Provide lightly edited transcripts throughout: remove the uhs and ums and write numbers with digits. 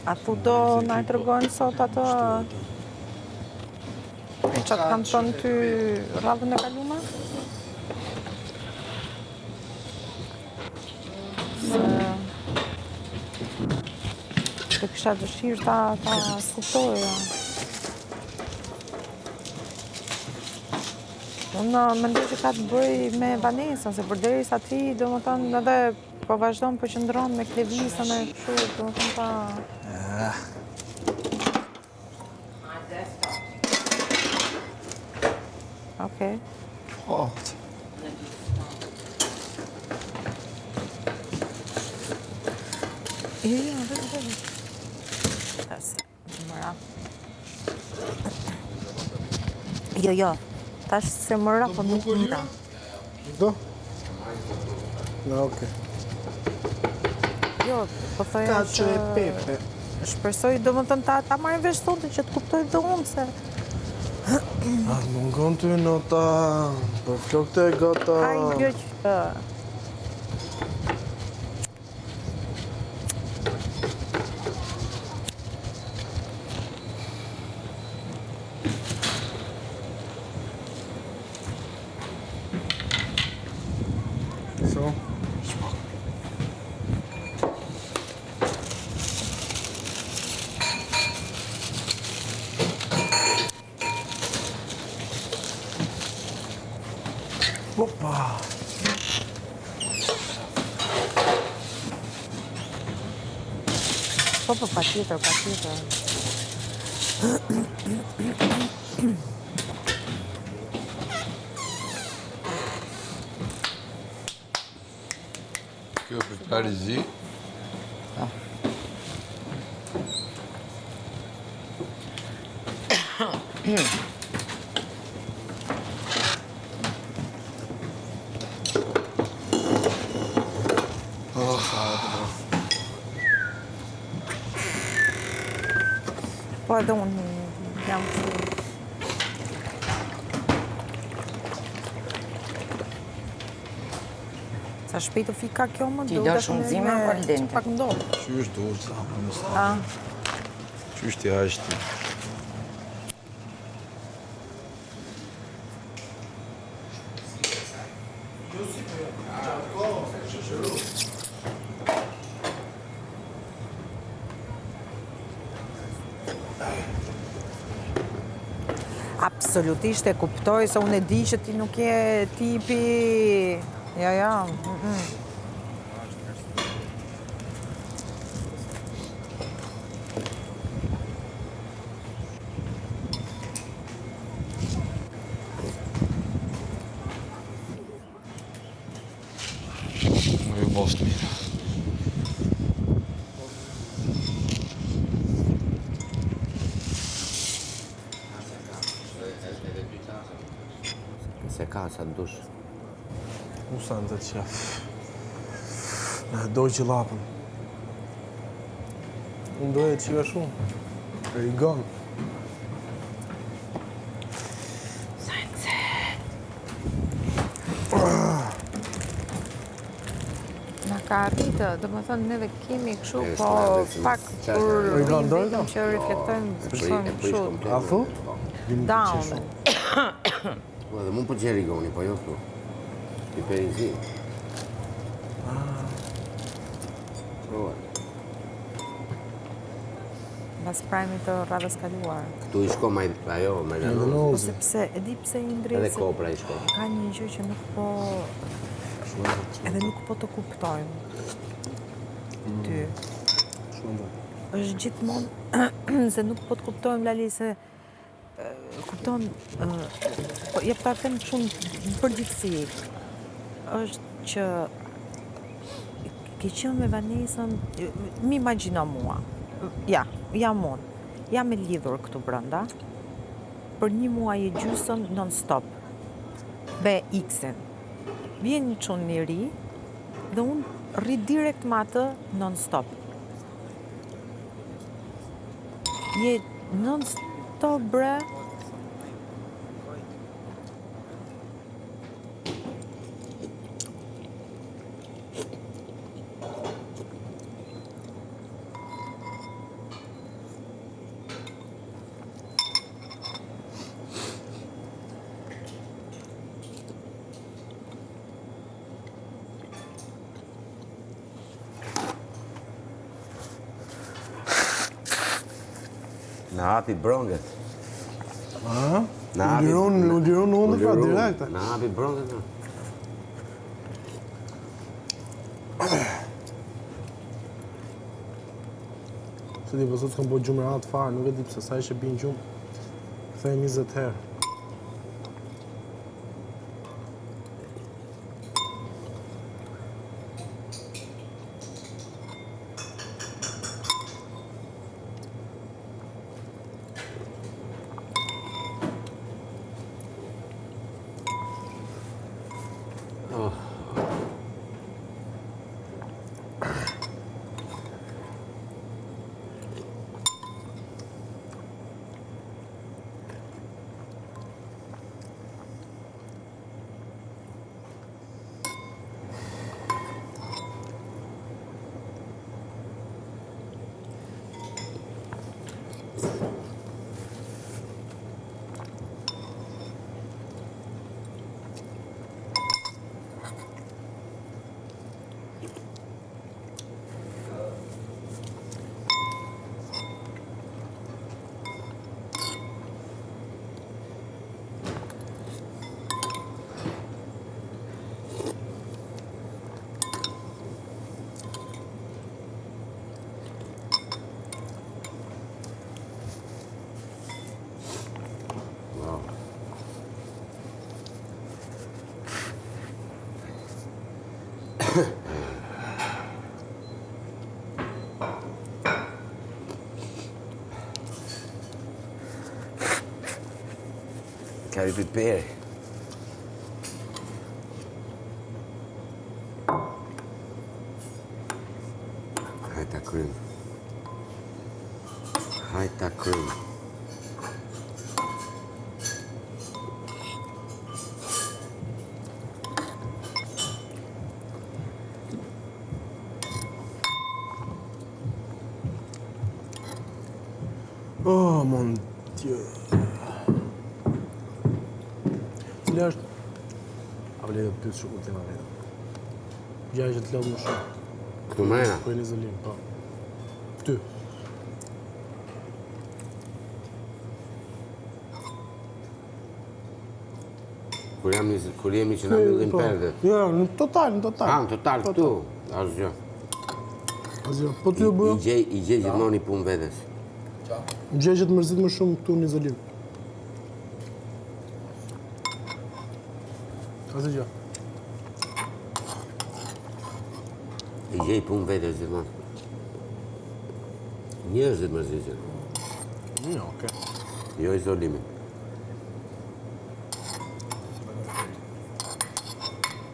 A thu do na e tregojnë sot atë çka kam thënë ty radhën e kaluar? Se kisha dëshirë ta kuptoja. Unë mendoj që ka të bëj me Vanesën, se përderisa ti, domethënë edhe po vazhdon përqendron me Klevisën e kështu, domethënë pa. Okej. Jo, vetë. Tash, mëra. Jo. Tash se mëra, po nuk mëra. Do? No, okej. Jo, po thoja Cacio e pepe. Shpresoj domethënë ta marrin vesh sonte që të kuptoj dhe unë se Mungon ty nota, për flokët e gata. ai gjë që So? Opa! po patjetër. Kjo për çfarë zi? Po edhe unë jam kështu. Sa shpejt të fika kjo më Ti do shumë zime apo al dente? Pak ndodh. Qysh duhet sa? Qysh ti hashti? Absolutisht e kuptoj, se unë e di që ti nuk je tipi... Ja. Më ju mos mirë. Se ka sa dush. Usa në të qef. Doj që lapën. Unë doj e qiva shumë. E i gonë. Na ka arritë, domethënë neve kemi kështu, po pak I kur gonë doj vetëm që reflektojmë përshojmë kështu. A thu? Down. Po edhe mund për gjeri goni, po jo këtu. I perizi. Prova. Mbas prajmit të radhës kaluar. Këtu i shko ajo, me Po lanoz. sepse, e di pse i Edhe ndresë. kopra i shko. Ka një gjë që nuk po... Edhe nuk po të kuptojmë. Ty. Është gjithmonë, se nuk po të kuptojmë, Lali, se kupton, jep ta them shumë në përgjithësi, është që ke qenë me Vanesën, mi imagjino mua, jam unë, jam e lidhur këtu brenda, për 1 muaj e gjysëm non-stop, be X-in. Vjen një çun i ri dhe unë rri direkt me atë non-stop. Je non-stop bre. Në hapi bronget. A? Në hapi... U liron në unë fa direkte. Në hapi bronget, në. Se di, pësot s'kam po gjumë ratë farë, nuk e di pëse sa ishe bin gjumë. Këthej 20 herë. Kari piperi. Hajta krym. Hajta krym. Oh, mon Dieu. Cila është? A vle të pyet shumë tema vetë. Gjaj që të lodh më shumë. Këtu mrena? Po në izolim, po. Këty. Kur jemi që na mbyllim perdet. Jo, në total. Ah, në total këtu. Asgjë. Asgjë. Po ty u bëu? I gjej gjithmonë i punë vetes. Më gjej që të mërzit më shumë këtu në izolim. Asgjë. I gjej punë vetes gjithmonë. Njerëzit mërzitin. Jo, okej. Jo izolimin.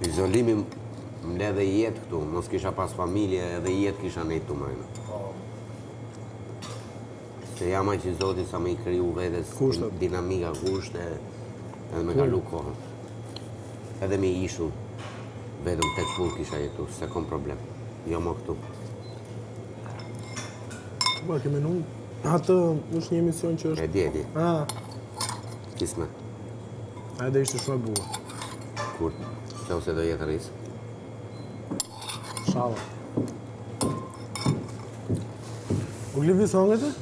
Izolimi më le dhe jetë këtu, mos kisha pas familje edhe jetë kisha nejtë të mërënë. Se jam aq i Zotit sa me i kriju vetes dinamika kushte edhe me kalu kohën. Edhe me i ishu vetëm tek punë kisha jetu, se kom problem. Jo më këtu. Ba, ke menu? Atë është një emision që është... E di. Ah, Kisme. ajde ishte shumë e bukur. Kur që ose do jetë rrisë. Shava. U glivi sangët e?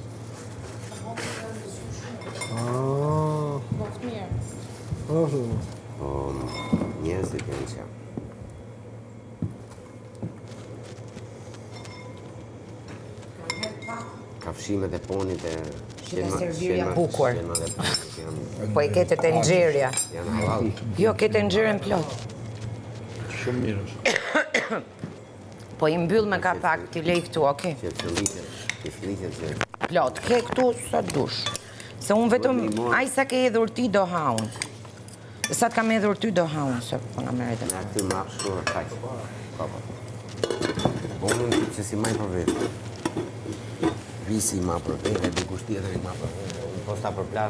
Po, njerëzit janë që. Kafshimet e ponit e servirja bukur. shemat e ponit janë... Po i kete të nxirja. Janë halal. Jo, kete nxirën plot. Shumë mirë është. Po i mbyll me kapak, t'i lej këtu, oke? Që të shlitet që... Plot, ke këtu sa dush. Se unë vetëm, aj sa ke edhur ti do haun. Sa t'kam edhur ty do haun, se po nga meret e. Në aty më apë shurë kaq. Papa. Po unë që si maj për vetë. Visi ma për vetë, dikush tjetër i ma për vetë. Unë posta për plas,